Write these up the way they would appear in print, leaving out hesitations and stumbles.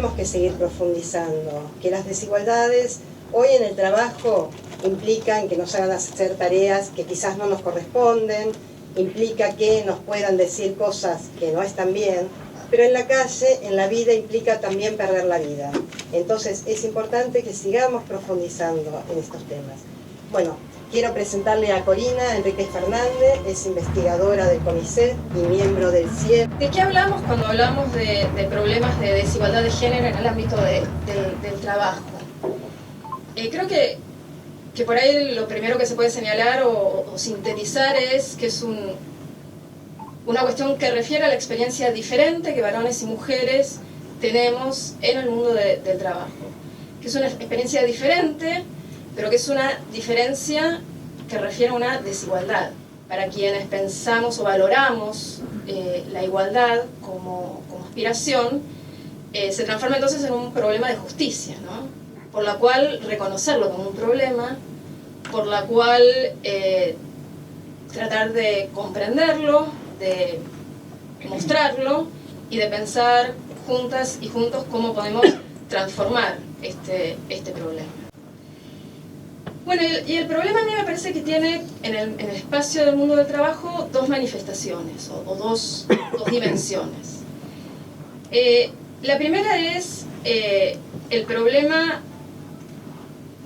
tenemos que seguir profundizando, que las desigualdades hoy en el trabajo implican que nos hagan hacer tareas que quizás no nos corresponden, implica que nos puedan decir cosas que no están bien, pero en la calle, en la vida, implica también perder la vida. Entonces es importante que sigamos profundizando en estos temas. Bueno, quiero presentarle a Corina Enríquez Fernández, es investigadora del CONICET y miembro del CIEP. ¿De qué hablamos cuando hablamos de problemas de desigualdad de género en el ámbito del trabajo? Creo que por ahí lo primero que se puede señalar o sintetizar es que es una cuestión que refiere a la experiencia diferente que varones y mujeres tenemos en el mundo del trabajo. Que es una experiencia diferente, pero que es una diferencia que refiere a una desigualdad. Para quienes pensamos o valoramos la igualdad como aspiración, se transforma entonces en un problema de justicia, ¿no? Por la cual reconocerlo como un problema, por la cual tratar de comprenderlo, de mostrarlo y de pensar juntas y juntos cómo podemos transformar este problema. Bueno, y el problema a mí me parece que tiene en el espacio del mundo del trabajo dos manifestaciones o dos dimensiones. La primera es el problema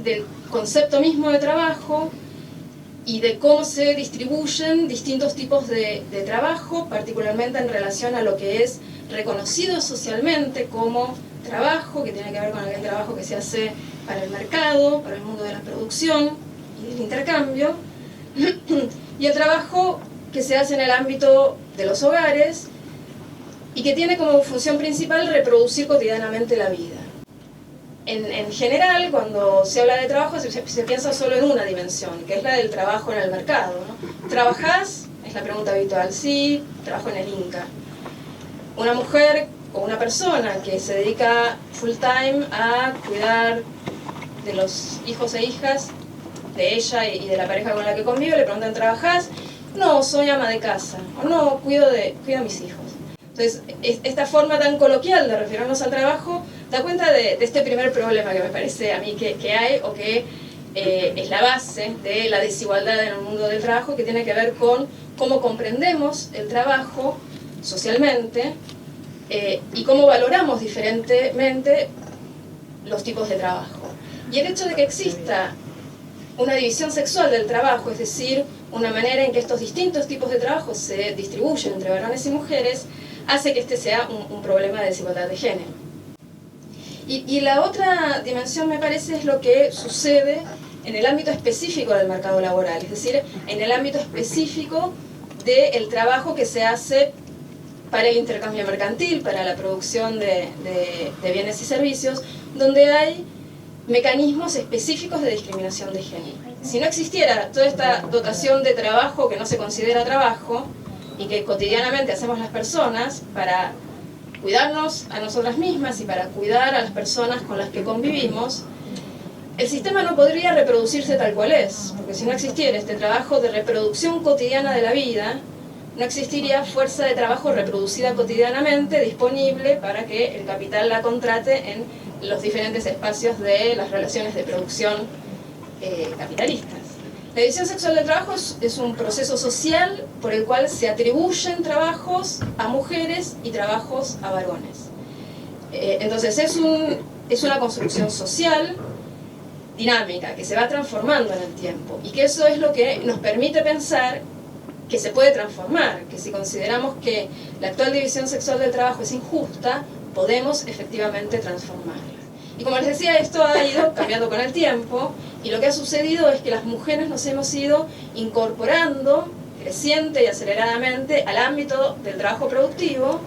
del concepto mismo de trabajo y de cómo se distribuyen distintos tipos de trabajo, particularmente en relación a lo que es reconocido socialmente como trabajo, que tiene que ver con aquel trabajo que se hace para el mercado, para el mundo de la producción y del intercambio, y el trabajo que se hace en el ámbito de los hogares y que tiene como función principal reproducir cotidianamente la vida. En general, cuando se habla de trabajo, se piensa solo en una dimensión, que es la del trabajo en el mercado, ¿no? ¿Trabajás? Es la pregunta habitual. Sí, trabajo en el Inca. Una mujer o una persona que se dedica full time a cuidar de los hijos e hijas de ella y de la pareja con la que convive, le preguntan, ¿trabajás? No, soy ama de casa. O no, cuido a mis hijos. Entonces, esta forma tan coloquial de referirnos al trabajo da cuenta de este primer problema que me parece a mí que hay o que es la base de la desigualdad en el mundo del trabajo, que tiene que ver con cómo comprendemos el trabajo socialmente y cómo valoramos diferentemente los tipos de trabajo. Y el hecho de que exista una división sexual del trabajo, es decir, una manera en que estos distintos tipos de trabajo se distribuyen entre varones y mujeres, hace que este sea un problema de desigualdad de género. Y la otra dimensión, me parece, es lo que sucede en el ámbito específico del mercado laboral, es decir, en el ámbito específico del trabajo que se hace para el intercambio mercantil, para la producción de bienes y servicios, donde hay mecanismos específicos de discriminación de género. Si no existiera toda esta dotación de trabajo que no se considera trabajo y que cotidianamente hacemos las personas para cuidarnos a nosotras mismas y para cuidar a las personas con las que convivimos, el sistema no podría reproducirse tal cual es, porque si no existiera este trabajo de reproducción cotidiana de la vida, no existiría fuerza de trabajo reproducida cotidianamente disponible para que el capital la contrate en los diferentes espacios de las relaciones de producción capitalistas. La división sexual del trabajo es un proceso social por el cual se atribuyen trabajos a mujeres y trabajos a varones. Entonces es una construcción social dinámica que se va transformando en el tiempo y que eso es lo que nos permite pensar que se puede transformar, que si consideramos que la actual división sexual del trabajo es injusta, podemos efectivamente transformarla. Y como les decía, esto ha ido cambiando con el tiempo y lo que ha sucedido es que las mujeres nos hemos ido incorporando creciente y aceleradamente al ámbito del trabajo productivo,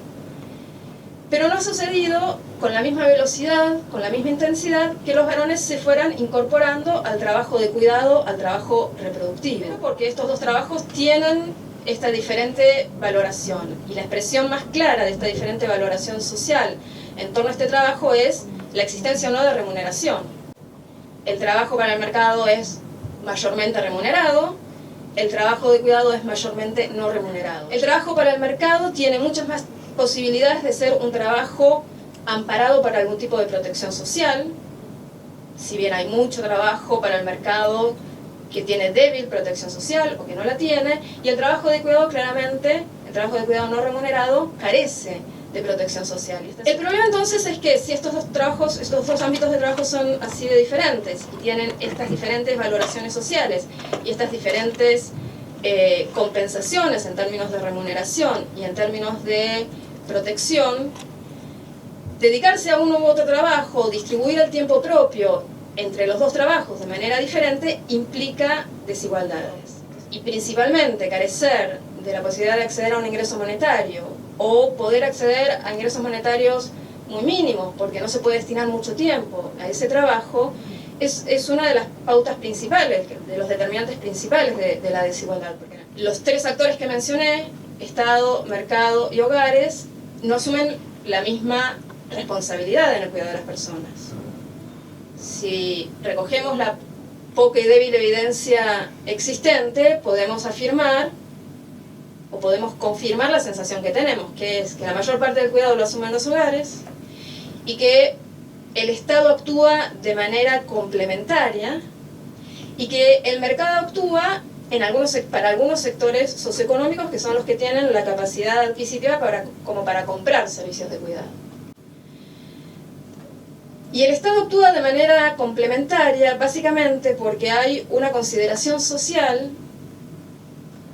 pero no ha sucedido con la misma velocidad, con la misma intensidad que los varones se fueran incorporando al trabajo de cuidado, al trabajo reproductivo, porque estos dos trabajos tienen esta diferente valoración y la expresión más clara de esta diferente valoración social en torno a este trabajo es la existencia o no de remuneración. El trabajo para el mercado es mayormente remunerado, el trabajo de cuidado es mayormente no remunerado. El trabajo para el mercado tiene muchas más posibilidades de ser un trabajo amparado para algún tipo de protección social, si bien hay mucho trabajo para el mercado que tiene débil protección social o que no la tiene, y el trabajo de cuidado claramente, el trabajo de cuidado no remunerado, carece de protección social. El problema entonces es que si estos dos ámbitos de trabajo son así de diferentes y tienen estas diferentes valoraciones sociales y estas diferentes compensaciones en términos de remuneración y en términos de protección, dedicarse a uno u otro trabajo, distribuir el tiempo propio entre los dos trabajos de manera diferente implica desigualdades. Y principalmente carecer de la posibilidad de acceder a un ingreso monetario o poder acceder a ingresos monetarios muy mínimos porque no se puede destinar mucho tiempo a ese trabajo es una de las pautas principales, de los determinantes principales de la desigualdad. Porque los tres actores que mencioné, Estado, mercado y hogares, no asumen la misma responsabilidad en el cuidado de las personas. Si recogemos la poca y débil evidencia existente, podemos afirmar o podemos confirmar la sensación que tenemos, que es que la mayor parte del cuidado lo asumen los hogares y que el Estado actúa de manera complementaria y que el mercado actúa para algunos sectores socioeconómicos que son los que tienen la capacidad adquisitiva como para comprar servicios de cuidado. Y el Estado actúa de manera complementaria básicamente porque hay una consideración social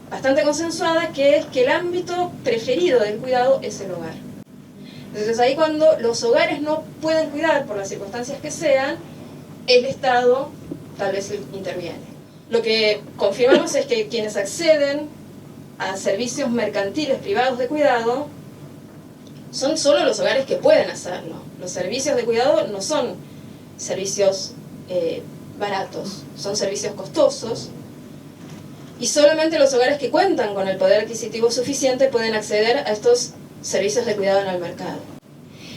bastante consensuada, que es que el ámbito preferido del cuidado es el hogar. Entonces ahí cuando los hogares no pueden cuidar por las circunstancias que sean, el Estado tal vez interviene. Lo que confirmamos es que quienes acceden a servicios mercantiles privados de cuidado son solo los hogares que pueden hacerlo. Los servicios de cuidado no son servicios baratos, son servicios costosos, y solamente los hogares que cuentan con el poder adquisitivo suficiente pueden acceder a estos servicios de cuidado en el mercado.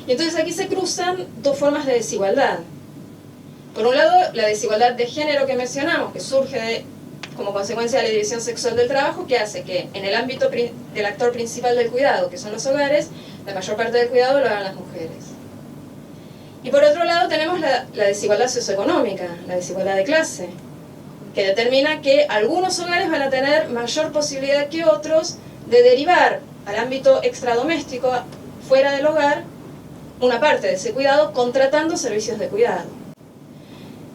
Y entonces aquí se cruzan dos formas de desigualdad. Por un lado, la desigualdad de género que mencionamos, que surge como consecuencia de la división sexual del trabajo, que hace que en el ámbito del actor principal del cuidado, que son los hogares, la mayor parte del cuidado lo hagan las mujeres. Y por otro lado tenemos la desigualdad socioeconómica, la desigualdad de clase, que determina que algunos hogares van a tener mayor posibilidad que otros de derivar al ámbito extradoméstico, fuera del hogar, una parte de ese cuidado contratando servicios de cuidado.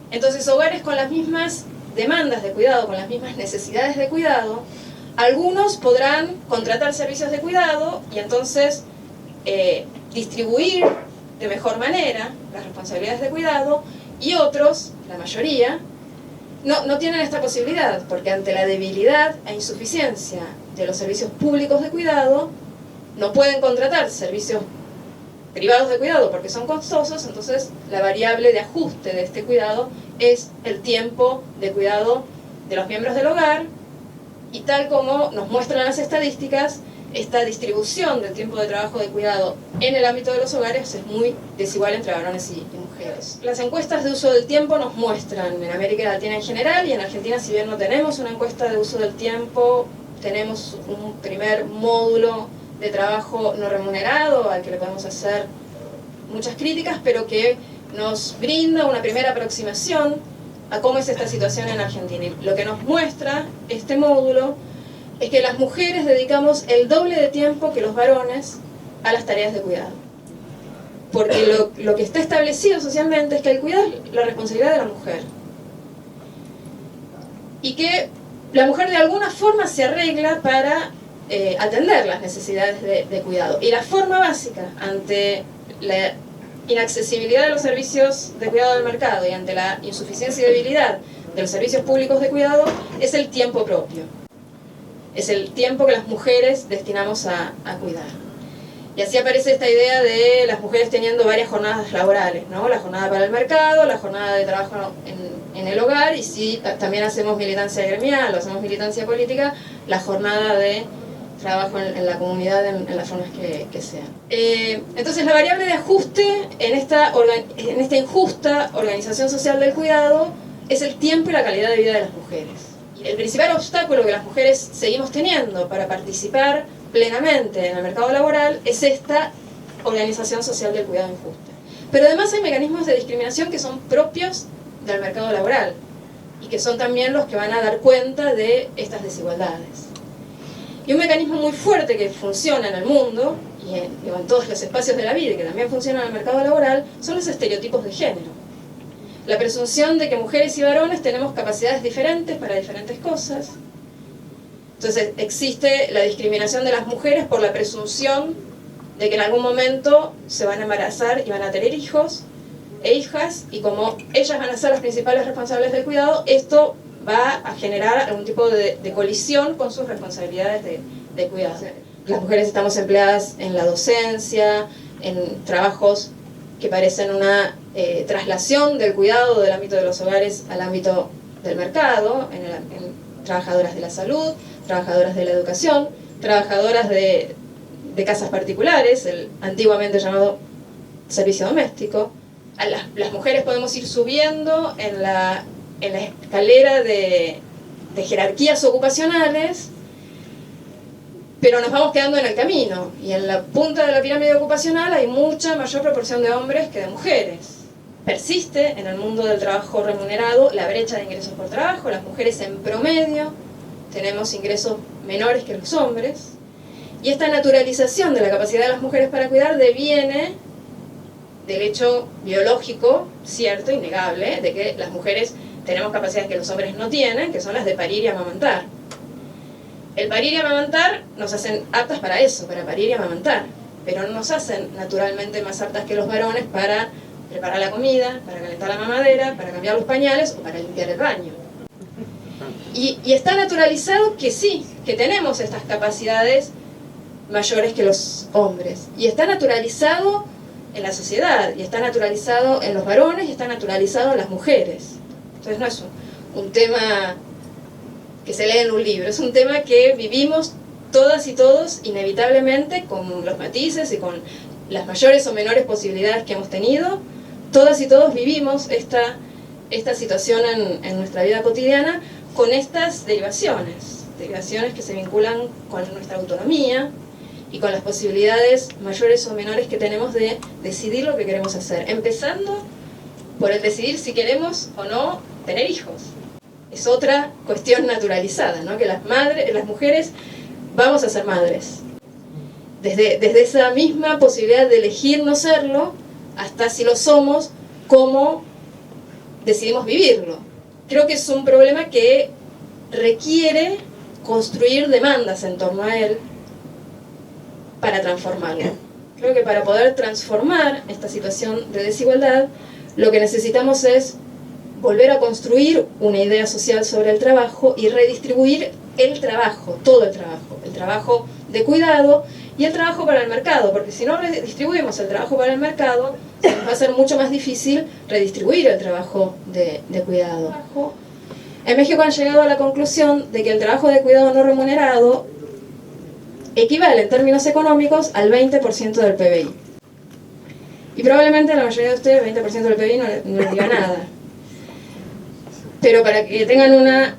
Entonces, hogares con las mismas demandas de cuidado, con las mismas necesidades de cuidado, algunos podrán contratar servicios de cuidado y entonces distribuir de mejor manera las responsabilidades de cuidado, y otros, la mayoría, no tienen esta posibilidad, porque ante la debilidad e insuficiencia de los servicios públicos de cuidado, no pueden contratar servicios privados de cuidado porque son costosos. Entonces la variable de ajuste de este cuidado es el tiempo de cuidado de los miembros del hogar, y tal como nos muestran las estadísticas, esta distribución del tiempo de trabajo de cuidado en el ámbito de los hogares es muy desigual entre varones y mujeres. Las encuestas de uso del tiempo nos muestran, en América Latina en general y en Argentina, si bien no tenemos una encuesta de uso del tiempo, tenemos un primer módulo de trabajo no remunerado al que le podemos hacer muchas críticas, pero que nos brinda una primera aproximación a cómo es esta situación en Argentina. Y lo que nos muestra este módulo es que las mujeres dedicamos el doble de tiempo que los varones a las tareas de cuidado. Porque lo que está establecido socialmente es que el cuidado es la responsabilidad de la mujer. Y que la mujer de alguna forma se arregla para atender las necesidades de cuidado. Y la forma básica ante la inaccesibilidad de los servicios de cuidado del mercado y ante la insuficiencia y debilidad de los servicios públicos de cuidado es el tiempo propio. Es el tiempo que las mujeres destinamos a cuidar. Y así aparece esta idea de las mujeres teniendo varias jornadas laborales, ¿no? La jornada para el mercado, la jornada de trabajo en el hogar, y si también hacemos militancia gremial o hacemos militancia política, la jornada de trabajo en la comunidad en las zonas que sean. Entonces la variable de ajuste en esta injusta organización social del cuidado es el tiempo y la calidad de vida de las mujeres. El principal obstáculo que las mujeres seguimos teniendo para participar plenamente en el mercado laboral es esta organización social del cuidado injusta. Pero además hay mecanismos de discriminación que son propios del mercado laboral y que son también los que van a dar cuenta de estas desigualdades. Y un mecanismo muy fuerte que funciona en el mundo y en todos los espacios de la vida y que también funciona en el mercado laboral son los estereotipos de género. La presunción de que mujeres y varones tenemos capacidades diferentes para diferentes cosas. Entonces existe la discriminación de las mujeres por la presunción de que en algún momento se van a embarazar y van a tener hijos e hijas, y como ellas van a ser las principales responsables del cuidado, esto va a generar algún tipo de colisión con sus responsabilidades de cuidado. Las mujeres estamos empleadas en la docencia, en trabajos que parecen una traslación del cuidado del ámbito de los hogares al ámbito del mercado, en trabajadoras de la salud, trabajadoras de la educación, trabajadoras de casas particulares, el antiguamente llamado servicio doméstico. A las mujeres podemos ir subiendo en la escalera de jerarquías ocupacionales, pero nos vamos quedando en el camino, y en la punta de la pirámide ocupacional hay mucha mayor proporción de hombres que de mujeres. Persiste en el mundo del trabajo remunerado la brecha de ingresos por trabajo. Las mujeres en promedio tenemos ingresos menores que los hombres, y esta naturalización de la capacidad de las mujeres para cuidar deviene del hecho biológico, cierto, innegable, de que las mujeres tenemos capacidades que los hombres no tienen, que son las de parir y amamantar. El parir y amamantar nos hacen aptas para eso, para parir y amamantar, pero no nos hacen naturalmente más aptas que los varones para preparar la comida, para calentar la mamadera, para cambiar los pañales o para limpiar el baño. Y está naturalizado que sí, que tenemos estas capacidades mayores que los hombres. Y está naturalizado en la sociedad, y está naturalizado en los varones, y está naturalizado en las mujeres. Entonces no es un tema que se lee en un libro, es un tema que vivimos todas y todos inevitablemente, con los matices y con las mayores o menores posibilidades que hemos tenido. Todas y todos vivimos esta situación en nuestra vida cotidiana, con estas derivaciones que se vinculan con nuestra autonomía y con las posibilidades mayores o menores que tenemos de decidir lo que queremos hacer, empezando por el decidir si queremos o no tener hijos. Es otra cuestión naturalizada, ¿no? Que las mujeres vamos a ser madres. Desde esa misma posibilidad de elegir no serlo, hasta si lo somos, cómo decidimos vivirlo. Creo que es un problema que requiere construir demandas en torno a él para transformarlo. Creo que para poder transformar esta situación de desigualdad, lo que necesitamos es volver a construir una idea social sobre el trabajo y redistribuir el trabajo, todo el trabajo de cuidado y el trabajo para el mercado, porque si no redistribuimos el trabajo para el mercado, nos va a ser mucho más difícil redistribuir el trabajo de cuidado. En México han llegado a la conclusión de que el trabajo de cuidado no remunerado equivale en términos económicos al 20% del PBI. Y probablemente a la mayoría de ustedes el 20% del PBI no les diga nada. Pero para que tengan una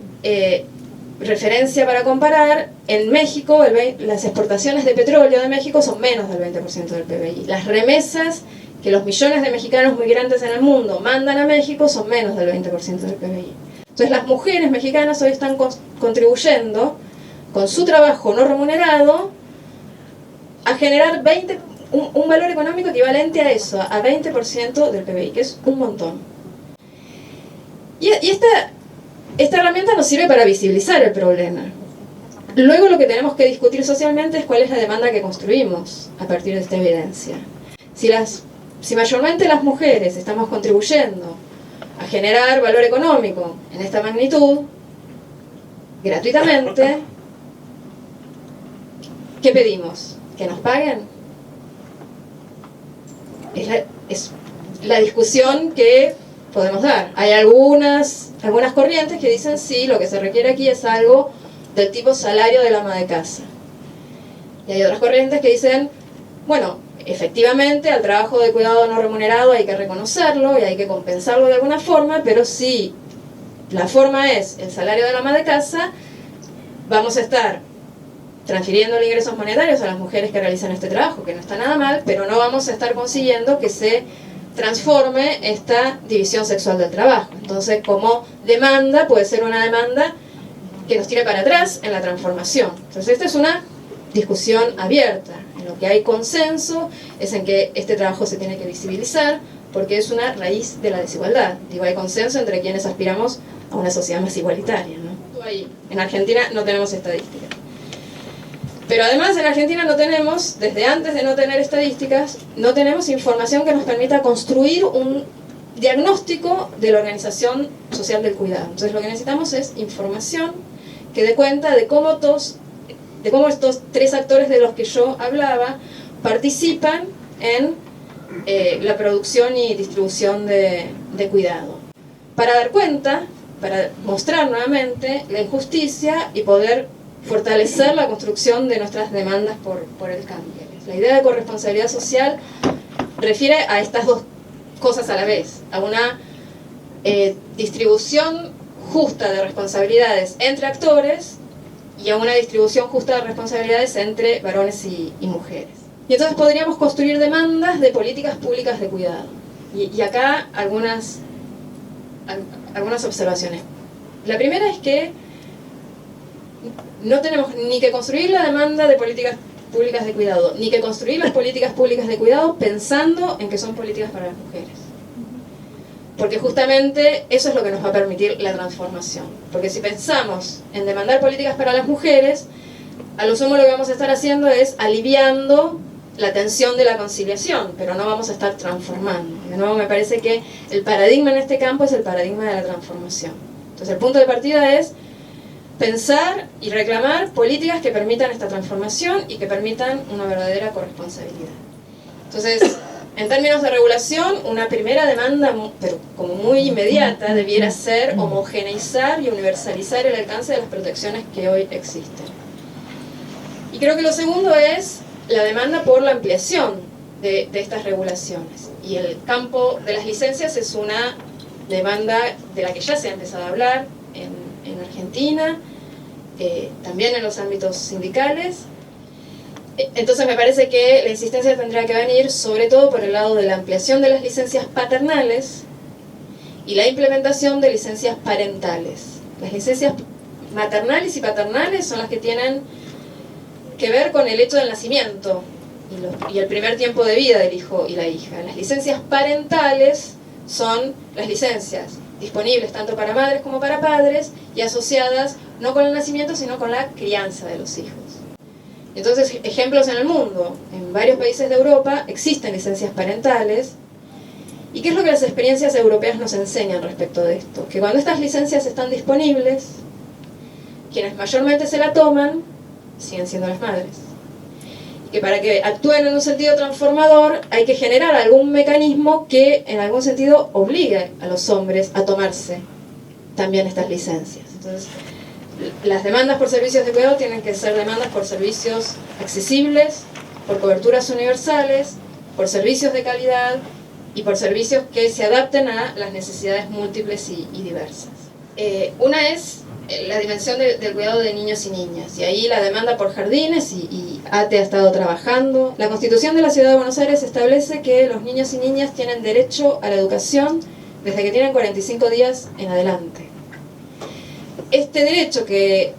referencia para comparar, en México las exportaciones de petróleo de México son menos del 20% del PBI. Las remesas que los millones de mexicanos migrantes en el mundo mandan a México son menos del 20% del PBI. Entonces las mujeres mexicanas hoy están contribuyendo con su trabajo no remunerado a generar un valor económico equivalente a eso, a 20% del PBI, que es un montón. Y esta herramienta nos sirve para visibilizar el problema. Luego lo que tenemos que discutir socialmente es cuál es la demanda que construimos a partir de esta evidencia. Si mayormente las mujeres estamos contribuyendo a generar valor económico en esta magnitud, gratuitamente, ¿qué pedimos? ¿Que nos paguen? Es la discusión que podemos dar. Hay algunas corrientes que dicen sí, lo que se requiere aquí es algo del tipo salario del ama de casa. Y hay otras corrientes que dicen, bueno, efectivamente al trabajo de cuidado no remunerado hay que reconocerlo y hay que compensarlo de alguna forma, pero si la forma es el salario del ama de casa, vamos a estar transfiriéndole ingresos monetarios a las mujeres que realizan este trabajo, que no está nada mal, pero no vamos a estar consiguiendo que se transforme esta división sexual del trabajo. Entonces, como demanda, puede ser una demanda que nos tire para atrás en la transformación. Entonces, esta es una discusión abierta. En lo que hay consenso es en que este trabajo se tiene que visibilizar, porque es una raíz de la desigualdad. Digo, hay consenso entre quienes aspiramos a una sociedad más igualitaria, ¿no? En Argentina no tenemos estadísticas. Pero además en Argentina no tenemos, desde antes de no tener estadísticas, no tenemos información que nos permita construir un diagnóstico de la organización social del cuidado. Entonces lo que necesitamos es información que dé cuenta de cómo estos tres actores de los que yo hablaba participan en la producción y distribución de cuidado. Para dar cuenta, para mostrar nuevamente la injusticia y poder fortalecer la construcción de nuestras demandas por el cambio. La idea de corresponsabilidad social refiere a estas dos cosas a la vez, a una distribución justa de responsabilidades entre actores y a una distribución justa de responsabilidades entre varones y mujeres. Y entonces podríamos construir demandas de políticas públicas de cuidado. Y acá algunas observaciones. La primera es que no tenemos ni que construir la demanda de políticas públicas de cuidado, ni que construir las políticas públicas de cuidado pensando en que son políticas para las mujeres. Porque justamente eso es lo que nos va a permitir la transformación. Porque si pensamos en demandar políticas para las mujeres, a lo sumo lo que vamos a estar haciendo es aliviando la tensión de la conciliación, pero no vamos a estar transformando. De nuevo, me parece que el paradigma en este campo es el paradigma de la transformación. Entonces el punto de partida es pensar y reclamar políticas que permitan esta transformación y que permitan una verdadera corresponsabilidad. Entonces, en términos de regulación, una primera demanda, pero como muy inmediata, debiera ser homogeneizar y universalizar el alcance de las protecciones que hoy existen. Y creo que lo segundo es la demanda por la ampliación de estas regulaciones. Y el campo de las licencias es una demanda de la que ya se ha empezado a hablar en Argentina, también en los ámbitos sindicales. Entonces me parece que la insistencia tendría que venir sobre todo por el lado de la ampliación de las licencias paternales y la implementación de licencias parentales. Las licencias maternales y paternales son las que tienen que ver con el hecho del nacimiento y el primer tiempo de vida del hijo y la hija. Las licencias parentales son las licencias disponibles tanto para madres como para padres y asociadas no con el nacimiento sino con la crianza de los hijos. Entonces, ejemplos en el mundo, en varios países de Europa existen licencias parentales. ¿Y qué es lo que las experiencias europeas nos enseñan respecto de esto? Que cuando estas licencias están disponibles, quienes mayormente se la toman siguen siendo las madres. Y que para que actúen en un sentido transformador hay que generar algún mecanismo que en algún sentido obligue a los hombres a tomarse también estas licencias. Entonces, las demandas por servicios de cuidado tienen que ser demandas por servicios accesibles, por coberturas universales, por servicios de calidad y por servicios que se adapten a las necesidades múltiples y diversas. Una es la dimensión del cuidado de niños y niñas, y ahí la demanda por jardines, y ATE ha estado trabajando. La Constitución de la Ciudad de Buenos Aires establece que los niños y niñas tienen derecho a la educación desde que tienen 45 días en adelante. Este derecho que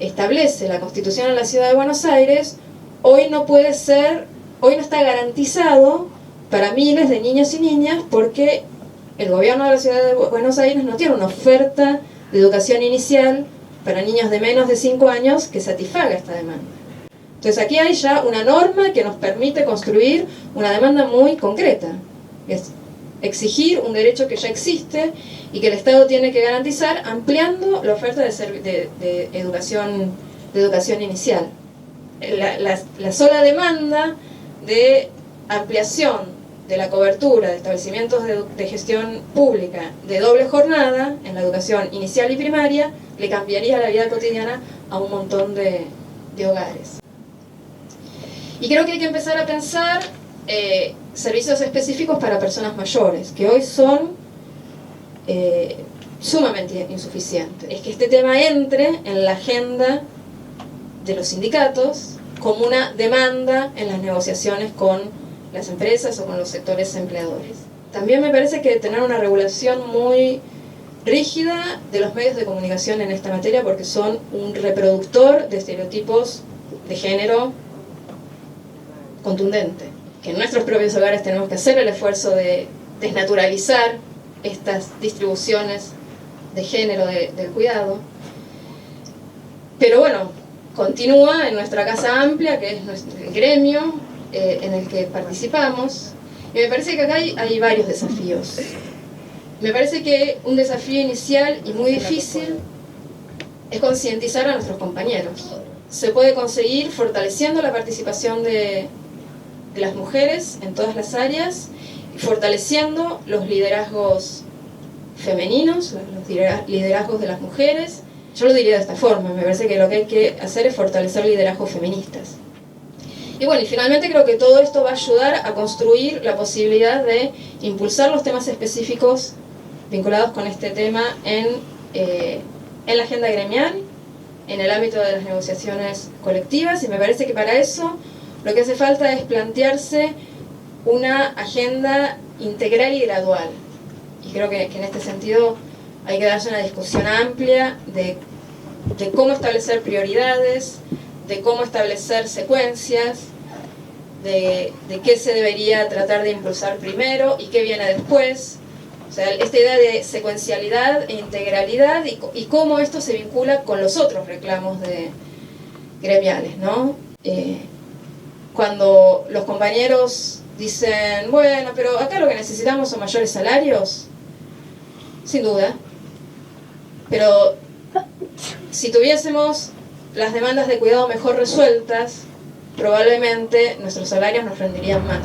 establece la Constitución de la Ciudad de Buenos Aires hoy no está garantizado para miles de niños y niñas porque el gobierno de la Ciudad de Buenos Aires no tiene una oferta de educación inicial para niños de menos de 5 años que satisfaga esta demanda. Entonces aquí hay ya una norma que nos permite construir una demanda muy concreta, que es exigir un derecho que ya existe y que el Estado tiene que garantizar ampliando la oferta de educación inicial. La sola demanda de ampliación de la cobertura de establecimientos de gestión pública de doble jornada en la educación inicial y primaria le cambiaría la vida cotidiana a un montón de hogares. Y creo que hay que empezar a pensar servicios específicos para personas mayores, que hoy son sumamente insuficientes. Es que este tema entre en la agenda de los sindicatos como una demanda en las negociaciones con las empresas o con los sectores empleadores. También me parece que tener una regulación muy rígida de los medios de comunicación en esta materia, porque son un reproductor de estereotipos de género contundente. Que en nuestros propios hogares tenemos que hacer el esfuerzo de desnaturalizar estas distribuciones de género del cuidado. Pero bueno, continúa en nuestra casa amplia, que es el gremio en el que participamos, y me parece que acá hay varios desafíos. Me parece que un desafío inicial y muy difícil es concientizar a nuestros compañeros. Se puede conseguir fortaleciendo la participación de las mujeres en todas las áreas y fortaleciendo los liderazgos femeninos, los liderazgos de las mujeres. Yo lo diría de esta forma, me parece que lo que hay que hacer es fortalecer liderazgos feministas. Y bueno, y finalmente creo que todo esto va a ayudar a construir la posibilidad de impulsar los temas específicos vinculados con este tema en la agenda gremial, en el ámbito de las negociaciones colectivas, y me parece que para eso lo que hace falta es plantearse una agenda integral y gradual. Y creo que en este sentido hay que darse una discusión amplia de cómo establecer prioridades, de cómo establecer secuencias, de qué se debería tratar de impulsar primero y qué viene después. O sea, esta idea de secuencialidad e integralidad y cómo esto se vincula con los otros reclamos gremiales, ¿no? Cuando los compañeros dicen, bueno, pero acá lo que necesitamos son mayores salarios, sin duda, pero si tuviésemos las demandas de cuidado mejor resueltas, probablemente nuestros salarios nos rendirían más.